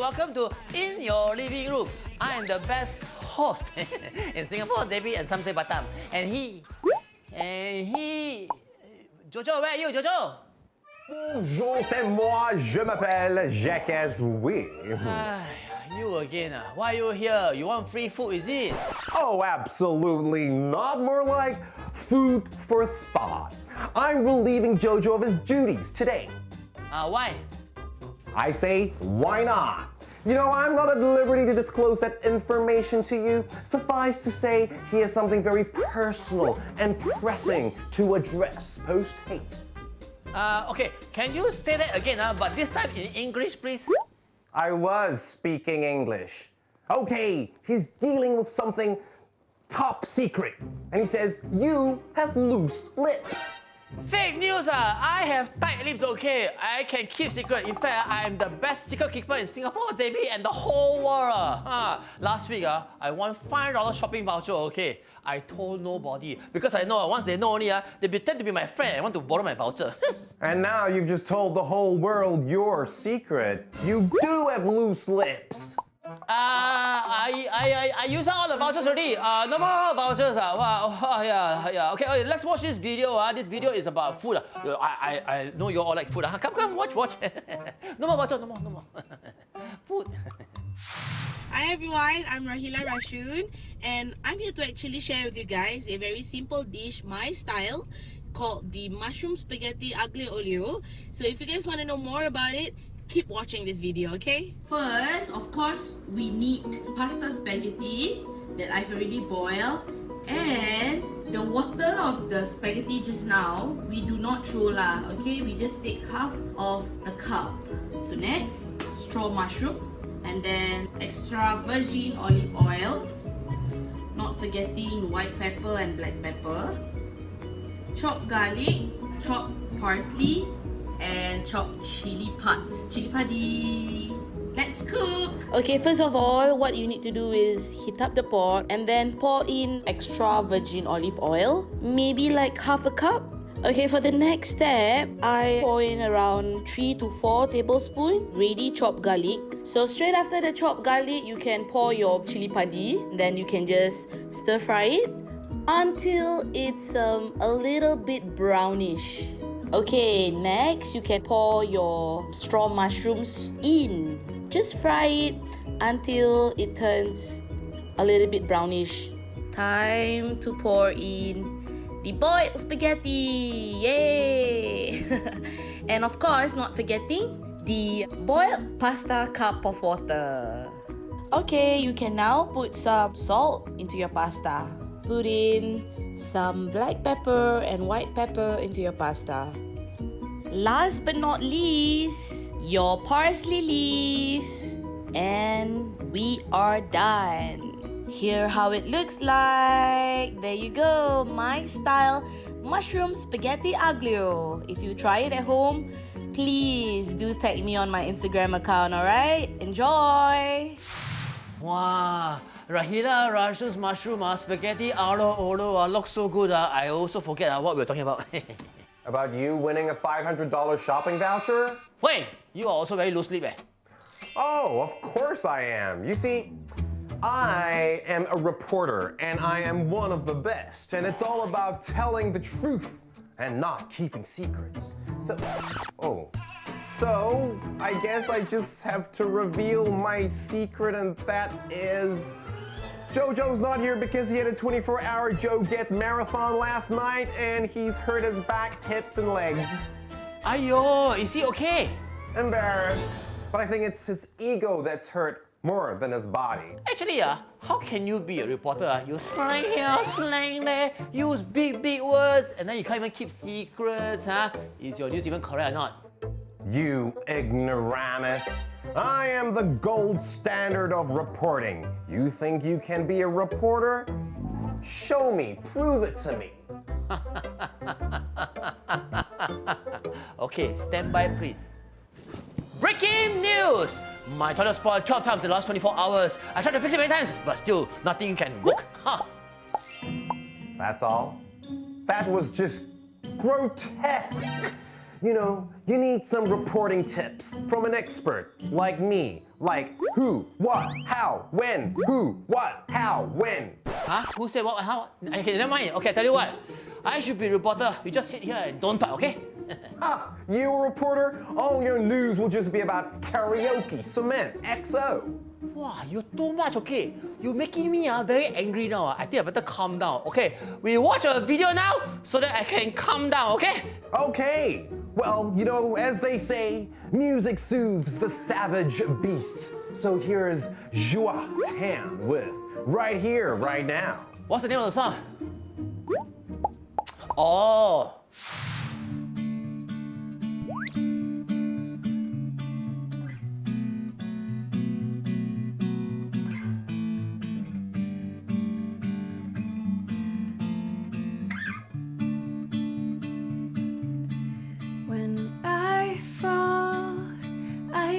welcome to In Your Living Room. I am the best host in Singapore, JB, and some say Batam. And he... Jojo, where are you, Jojo? Bonjour, c'est moi, je m'appelle Jacques Ooi. You again, why are you here? You want free food, is it? Oh, absolutely not. More like food for thought. I'm relieving Jojo of his duties today. Why? I say, why not? You know, I'm not at liberty to disclose that information to you. Suffice to say, he has something very personal and pressing to address post-haste. Okay, can you say that again, but this time in English, please? I was speaking English. Okay, he's dealing with something top secret. And he says, you have loose lips. Fake news! I have tight lips, okay? I can keep secret. In fact, I am the best secret keeper in Singapore, JB, and the whole world. Last week, I won $5 shopping voucher, okay? I told nobody because I know once they know only, they pretend to be my friend and want to borrow my voucher. And now you've just told the whole world your secret. You do have loose lips. I used all the vouchers already. No more vouchers. Wow. Yeah. Okay, let's watch this video. This video is about food. I know you all like food. Come, watch. No more voucher, no more. Food. Hi everyone, I'm Rahila Rashun and I'm here to actually share with you guys a very simple dish, my style, called the Mushroom Spaghetti Aglio Olio. So if you guys want to know more about it, keep watching this video, okay? First, of course, we need pasta spaghetti that I've already boiled, and the water of the spaghetti just now, we do not throw lah, okay? We just take half of the cup. So next, straw mushroom, and then extra virgin olive oil, not forgetting white pepper and black pepper, chopped garlic, chopped parsley, and chopped chili padi. Let's cook! Okay, first of all, what you need to do is heat up the pot and then pour in extra virgin olive oil, maybe like half a cup. Okay, for the next step, I pour in around 3 to 4 tablespoons ready chopped garlic. So straight after the chopped garlic, you can pour your chili padi. Then you can just stir fry it until it's a little bit brownish. Okay, next you can pour your straw mushrooms in. Just fry it until it turns a little bit brownish. Time to pour in the boiled spaghetti. Yay! And of course, not forgetting the boiled pasta cup of water. Okay, you can now put some salt into your pasta. Put in some black pepper and white pepper into your pasta. Last but not least, your parsley leaves. And we are done. Here how it looks like. There you go, my style mushroom spaghetti aglio. If you try it at home, please do tag me on my Instagram account, alright? Enjoy! Wow, Rahila Rashun's mushroom spaghetti aglio olio looks so good. I also forget what we were talking about. About you winning a $500 shopping voucher? Wait, you are also very loose lip. Oh, of course I am. You see, I am a reporter and I am one of the best, and it's all about telling the truth and not keeping secrets. So I guess I just have to reveal my secret, and that is Jojo's not here because he had a 24-hour Joe Get marathon last night and he's hurt his back, hips, and legs. Ayo, is he okay? Embarrassed, but I think it's his ego that's hurt more than his body. Actually, how can you be a reporter? You slang here, slang there, use big words, and then you can't even keep secrets, Is your news even correct or not? You ignoramus. I am the gold standard of reporting. You think you can be a reporter? Show me, prove it to me. Okay, stand by please. Breaking news! My toilet spoiled 12 times in the last 24 hours. I tried to fix it many times, but still, nothing can work. That's all? That was just grotesque. You know, you need some reporting tips from an expert like me. Like who, what, how, when, who, what, how, when. Huh? Who said what? How? Okay, never mind. Okay, I tell you what. I should be a reporter. You just sit here and don't talk, okay? Ah, you a reporter? All your news will just be about karaoke, cement, XO. Wow, you're too much, okay? You're making me very angry now. I think I better calm down, okay? We watch a video now so that I can calm down, okay? Okay. Well, you know, as they say, music soothes the savage beast. So here's Joie Tan with Right Here, Right Now. What's the name of the song? Oh. When I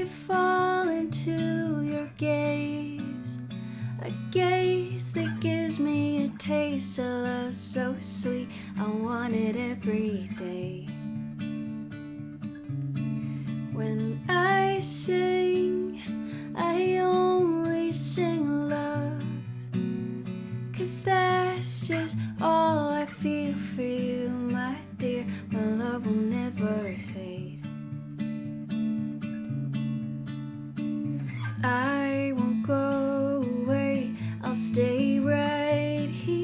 fall into your gaze, a gaze that gives me a taste of love so sweet, I want it every day. When I sing, I only sing love, 'cause that's just all I feel for you, my dear. My love will never fade. I won't go away, I'll stay right here.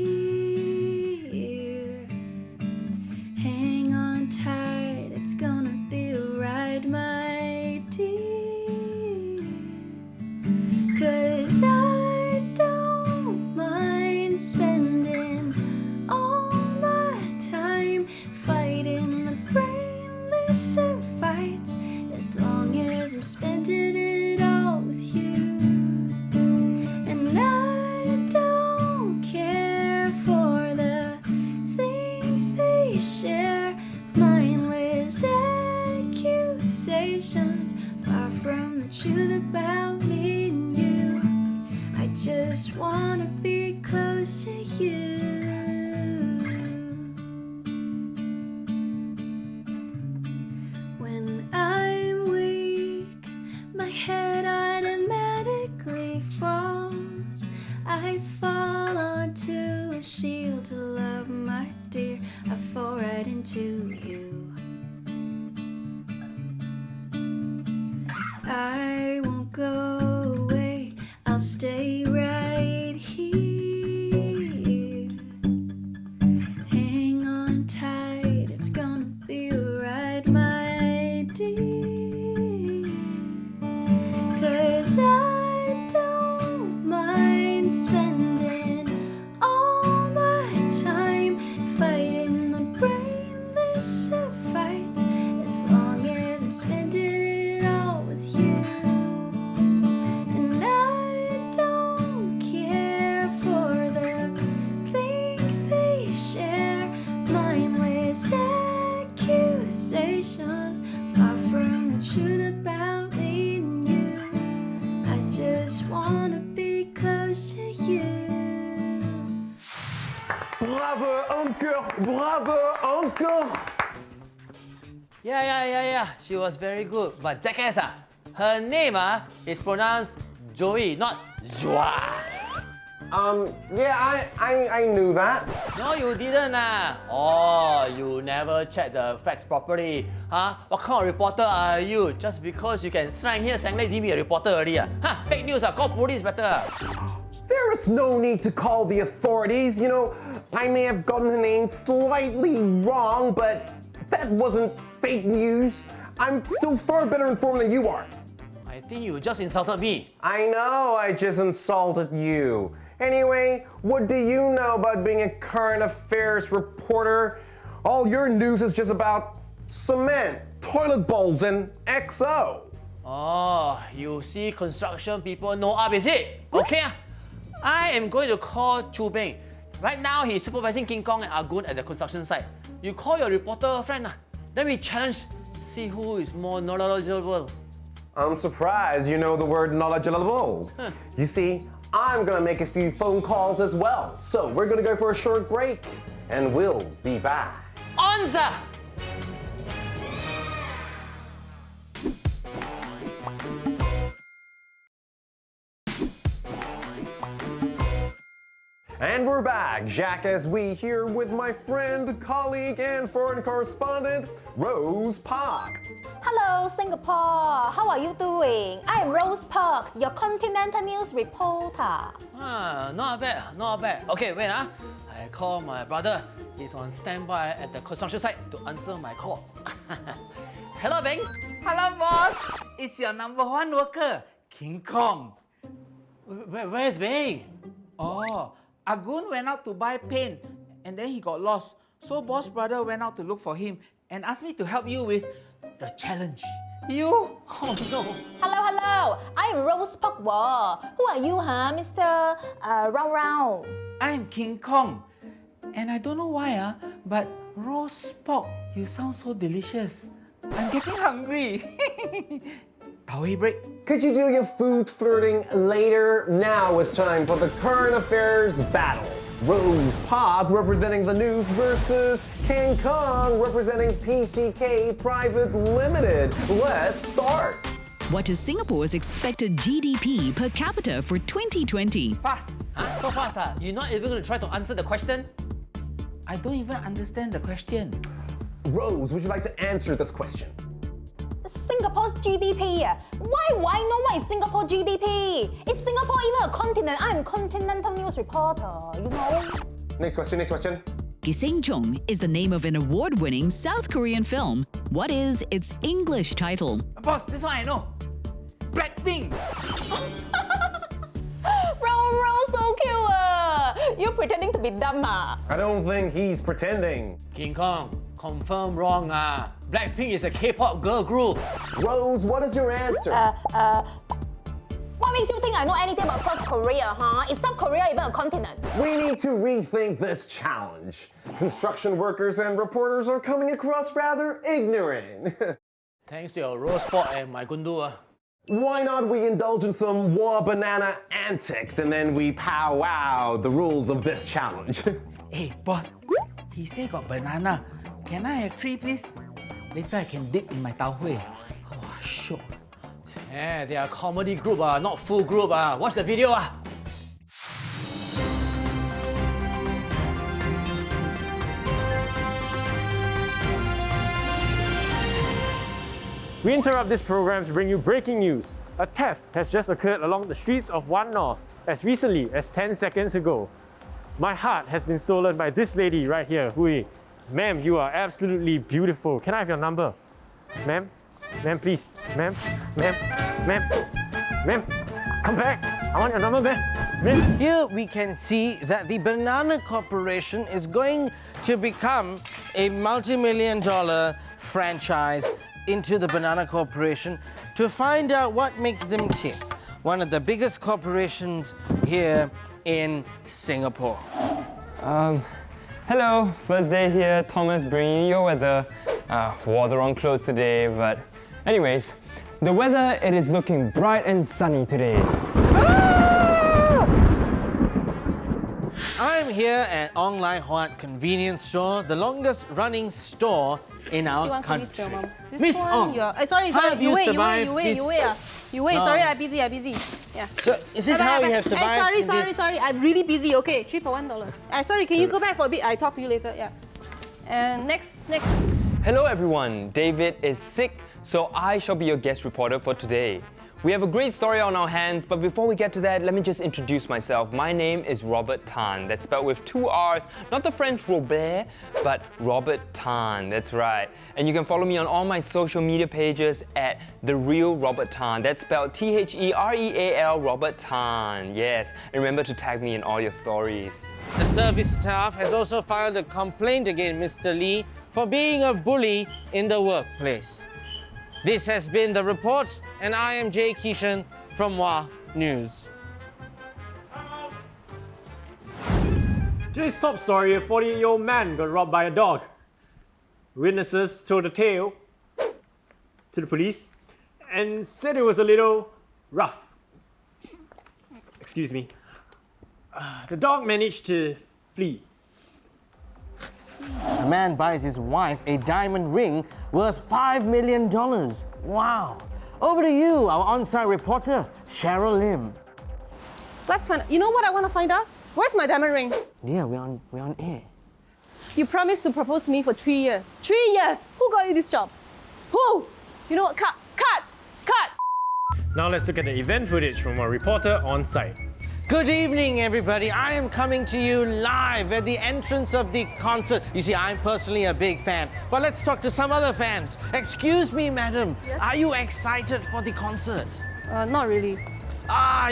Hang on tight, it's gonna be alright, my dear. 'Cause I don't mind spending all my time fighting the brainless of fights, as long as I'm spending it all with you. And I don't care for the things they share, mindless accusations, far from the truth about me and you. I just wanna be close to you. When I'm weak, my head automatically falls. I fall onto a shield to love, my dear. I fall right into you. I won't go away, I'll stay right here. Hang on tight, it's gonna be alright, my dear. 'Cause I don't mind spending all my time fighting the brainless of fights, as long as I'm spending it all with you. And I don't care for the things they share, mindless accusations, far from the truth about me and you. I just wanna be close to you. Bravo, encore, bravo, encore. Yeah. She was very good. But Jacques, her name is pronounced Joey, not Joie. Yeah, I knew that. No, you didn't. Oh, you never checked the facts properly. Huh? What kind of reporter are you? Just because you can slang here, slang there, be a reporter already. Huh? Fake news. Call police better. There is no need to call the authorities. You know, I may have gotten the name slightly wrong, but that wasn't fake news. I'm still far better informed than you are. I think you just insulted me. I know, I just insulted you. Anyway, what do you know about being a current affairs reporter? All your news is just about cement, toilet bowls, and XO. Oh, you see construction people know up, is it? Okay. I am going to call Chu Beng. Right now, he's supervising King Kong and Argun at the construction site. You call your reporter friend. Then we challenge, see who is more knowledgeable. I'm surprised you know the word knowledgeable. You see, I'm gonna make a few phone calls as well. So we're gonna go for a short break and we'll be back. Onza! And we're back. Jacques Ooi here with my friend, colleague, and foreign correspondent, Rose Park. Hello, Singapore. How are you doing? I'm Rose Park, your Continental News reporter. Not bad, not bad. Okay, wait, I call my brother. He's on standby at the construction site to answer my call. Hello, Bing. Hello, boss. It's your number one worker, King Kong. Where's Bing? Oh, Agun went out to buy paint and then he got lost. So boss brother went out to look for him and asked me to help you with the challenge. You? Oh no. Hello. I'm Rose Park. Who are you, Mr. Round? I'm King Kong. And I don't know why, but roast pork, you sound so delicious. I'm getting hungry. Towel break. Could you do your food flirting later? Now it's time for the current affairs battle. Rose Park representing the Noose versus King Kong representing PCK Private Limited. Let's start. What is Singapore's expected GDP per capita for 2020? Pass. Huh? So fast, You're not even going to try to answer the question? I don't even understand the question. Rose, would you like to answer this question? Singapore's GDP. Why know what is Singapore GDP? Is Singapore even a continent? I'm Continental News reporter, you know. Next question. Gising Chung is the name of an award-winning South Korean film. What is its English title? Boss, this one I know. Blackpink. Round, so cute. You pretending to be dumb, I don't think he's pretending. King Kong, confirm wrong. Blackpink is a K-pop girl group. Rose, what is your answer? What makes you think I know anything about South Korea, Is South Korea even a continent? We need to rethink this challenge. Construction workers and reporters are coming across rather ignorant. Thanks to your roast pork and my gundu. Why not we indulge in some war banana antics and then we powwow the rules of this challenge? Hey, boss. He say got banana. Can I have 3, please? Later I can dip in my tau hui. Oh, shook. Yeah, they are comedy group, not full group. Watch the video. We interrupt this program to bring you breaking news. A theft has just occurred along the streets of One North as recently as 10 seconds ago. My heart has been stolen by this lady right here, Hui. Ma'am, you are absolutely beautiful. Can I have your number? Ma'am? Ma'am, please. Ma'am? Come back. I want your number, ma'am. Here we can see that the Banana Corporation is going to become a multi-million-dollar franchise into the Banana Corporation to find out what makes them tick. One of the biggest corporations here in Singapore. Hello, first day here, Thomas bringing you your weather. Wore the wrong clothes today, but anyways, the weather, it is looking bright and sunny today. I'm here at Ong Lai Huat Convenience Store, the longest running store in our country. Miss Ong, sorry, how have you wait. long? Sorry, I'm busy. Yeah. So is this how you have survived? Sorry. I'm really busy. Okay, 3 for $1. Sorry, can you go back for a bit? I'll talk to you later. Yeah. And next. Hello everyone, David is sick, so I shall be your guest reporter for today. We have a great story on our hands, but before we get to that, let me just introduce myself. My name is Robert Tan. That's spelled with 2 R's, not the French Robert, but Robert Tan, that's right. And you can follow me on all my social media pages at The Real Robert Tan. That's spelled T-H-E-R-E-A-L Robert Tan, yes. And remember to tag me in all your stories. The service staff has also filed a complaint against Mr. Lee for being a bully in the workplace. This has been The Report, and I am Jay Kishan from WA News. Today's top story, a 48-year-old man got robbed by a dog. Witnesses told the tale to the police and said it was a little rough. Excuse me. The dog managed to flee. A man buys his wife a diamond ring worth $5 million. Wow. Over to you, our on-site reporter, Cheryl Lim. Let's find out. You know what I want to find out? Where's my diamond ring? Yeah, we're on air. You promised to propose to me for 3 years. 3 years! Who got you this job? Who? You know what? Cut! Now let's look at the event footage from our reporter on site. Good evening, everybody. I am coming to you live at the entrance of the concert. You see, I'm personally a big fan, but let's talk to some other fans. Excuse me, madam. Yes? Are you excited for the concert? Not really.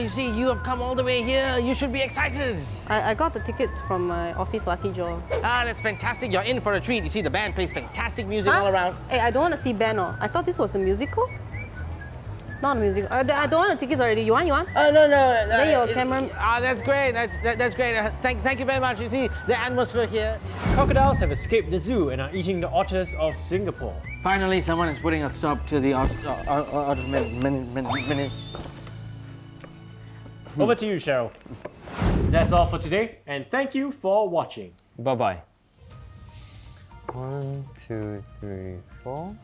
You see, you have come all the way here. You should be excited. I got the tickets from my office lucky draw. That's fantastic. You're in for a treat. You see, the band plays fantastic music all around. Hey, I don't want to see band. I thought this was a musical. Not a musical. I don't want the tickets already. You want? No. Then your camera. That's great. That's great. Thank you very much. You see, the atmosphere here. Crocodiles have escaped the zoo and are eating the otters of Singapore. Finally, someone is putting a stop to the Over to you, Cheryl. That's all for today, and thank you for watching. Bye-bye. 1, 2, 3, 4.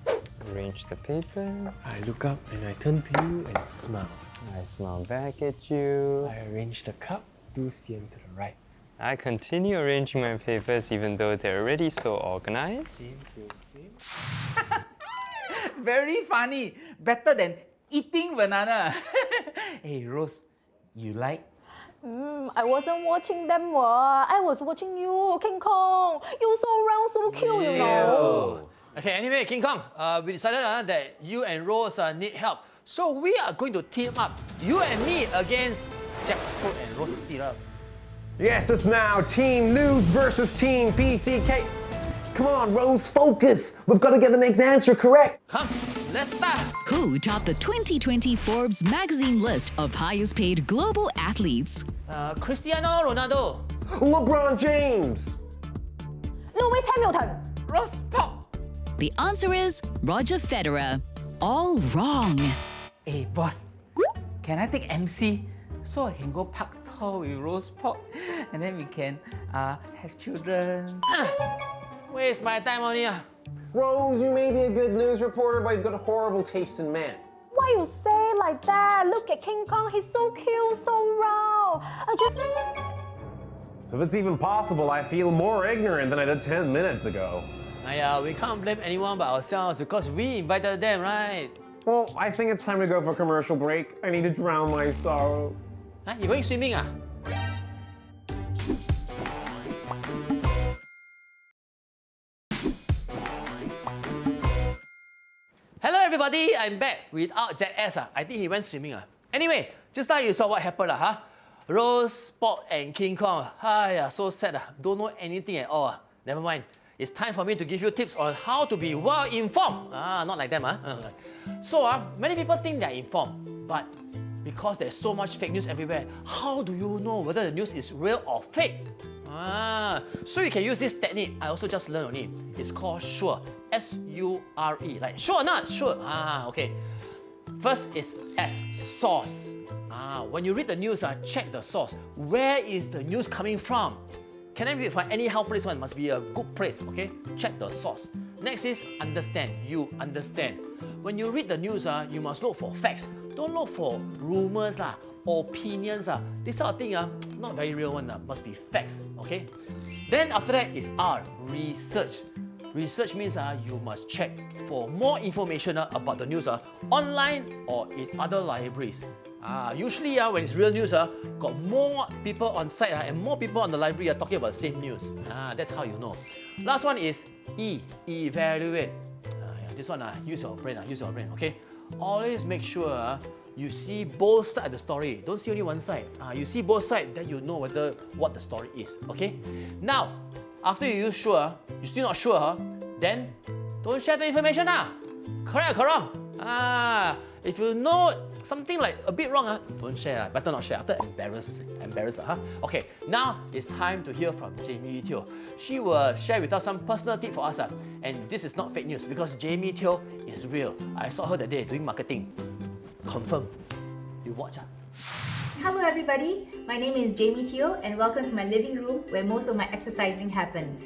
Arrange the paper. I look up and I turn to you and smile. I smile back at you. I arrange the cup, 2 cm to the right. I continue arranging my papers even though they're already so organized. Same. Very funny. Better than eating banana. Hey, Rose, you like? I wasn't watching them. I was watching you, King Kong. You're so round, so cute, you know. Okay, anyway, King Kong, we decided that you and Rose need help. So we are going to team up, you and me against Jackfruit and Rose Syrup. Yes, it's now Team Noose versus Team PCK. Come on, Rose, focus. We've got to get the next answer correct. Come, let's start. Who topped the 2020 Forbes magazine list of highest paid global athletes? Cristiano Ronaldo. LeBron James. Lewis Hamilton. Roast pork. The answer is Roger Federer. All wrong. Hey, boss, can I take MC so I can go Pak Tor with roast pork and then we can have children? Waste my time on here. Rose, you may be a good news reporter, but you've got a horrible taste in men. Why you say like that? Look at King Kong. He's so cute, so round. If it's even possible, I feel more ignorant than I did 10 minutes ago. We can't blame anyone but ourselves because we invited them, right? Well, I think it's time to go for a commercial break. I need to drown my sorrow. Huh? You going swimming? Hello everybody, I'm back without Jacques. I think he went swimming. Anyway, just now you saw what happened, Rose, Spot and King Kong. So sad. Don't know anything at all. Never mind. It's time for me to give you tips on how to be well informed. Not like them. So many people think they're informed, but because there's so much fake news everywhere, how do you know whether the news is real or fake? So you can use this technique. I also just learned on it. It's called SURE. S-U-R-E. Like sure or not? Sure. Okay. First is S, source. When you read the news, check the source. Where is the news coming from? Can I read from anyhow place one? Must be a good place, okay? Check the source. Next is understand. You understand. When you read the news, you must look for facts. Don't look for rumors, opinions. This sort of thing, not very real one. Must be facts, okay? Then after that is R, research. Research means you must check for more information about the news online or in other libraries. Usually when it's real news, got more people on site and more people on the library are talking about the same news. That's how you know. Last one is E, evaluate. This one, use your brain, okay? Always make sure you see both sides of the story. Don't see only one side. You see both sides, then you know what the story is, okay? Now, after you use sure, you're still not sure, then don't share the information. Correct or wrong? If you know something like a bit wrong, don't share. Better not share. After embarrass. Okay, now it's time to hear from Jaime Teo. She will share with us some personal tip for us. And this is not fake news because Jaime Teo is real. I saw her that day doing marketing. Confirm. You watch. Hello everybody, my name is Jaime Teo and welcome to my living room where most of my exercising happens.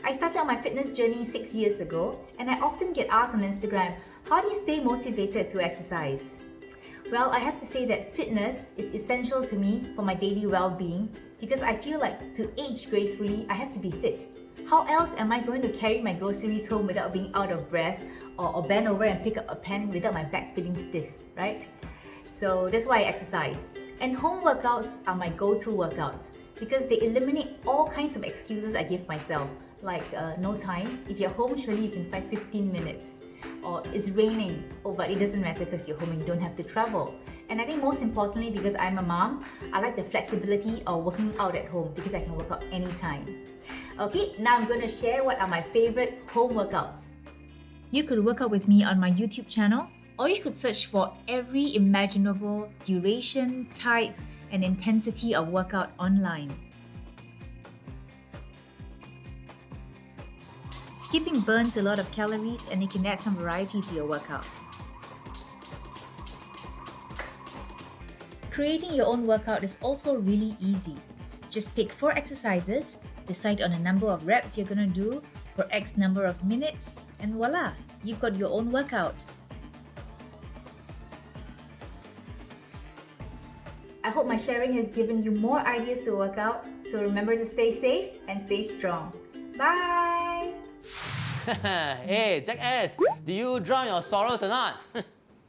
I started on my fitness journey 6 years ago and I often get asked on Instagram, how do you stay motivated to exercise? Well, I have to say that fitness is essential to me for my daily well-being because I feel like to age gracefully, I have to be fit. How else am I going to carry my groceries home without being out of breath or bend over and pick up a pen without my back feeling stiff, right? So that's why I exercise. And home workouts are my go-to workouts because they eliminate all kinds of excuses I give myself, like no time. If you're home, surely you can find 15 minutes. Or it's raining, oh, but it doesn't matter because you're home and you don't have to travel. And I think most importantly, because I'm a mom, I like the flexibility of working out at home because I can work out anytime. Okay, now I'm going to share what are my favorite home workouts. You could work out with me on my YouTube channel, or you could search for every imaginable duration, type, and intensity of workout online. Skipping burns a lot of calories and it can add some variety to your workout. Creating your own workout is also really easy. Just pick 4 exercises, decide on a number of reps you're gonna do for X number of minutes, and voila, you've got your own workout. I hope my sharing has given you more ideas to work out, so remember to stay safe and stay strong. Bye! Hey, Jacques, do you drown your sorrows or not?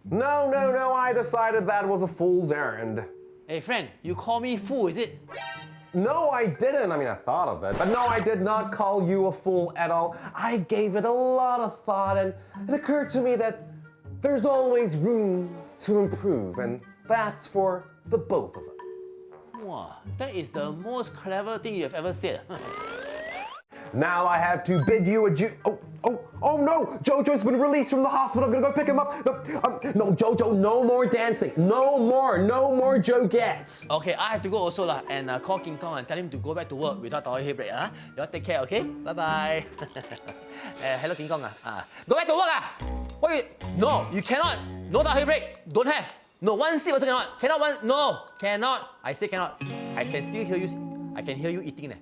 No, I decided that was a fool's errand. Hey friend, you call me fool, is it? No, I didn't. I mean, I thought of it. But no, I did not call you a fool at all. I gave it a lot of thought and it occurred to me that there's always room to improve, and that's for the both of us. Wow, that is the most clever thing you have ever said. Now I have to bid you adieu. Oh no! Jojo's been released from the hospital. I'm gonna go pick him up. No, Jojo, no more dancing. No more Jogettes. Okay, I have to go also lah, and call King Kong and tell him to go back to work without toilet break. You all take care, okay? Bye. Hello King Kong. Go back to work. Wait, no, you cannot. No toilet break. Don't have. No, one sip also cannot. Cannot. I say cannot. I can still hear you. I can hear you eating there.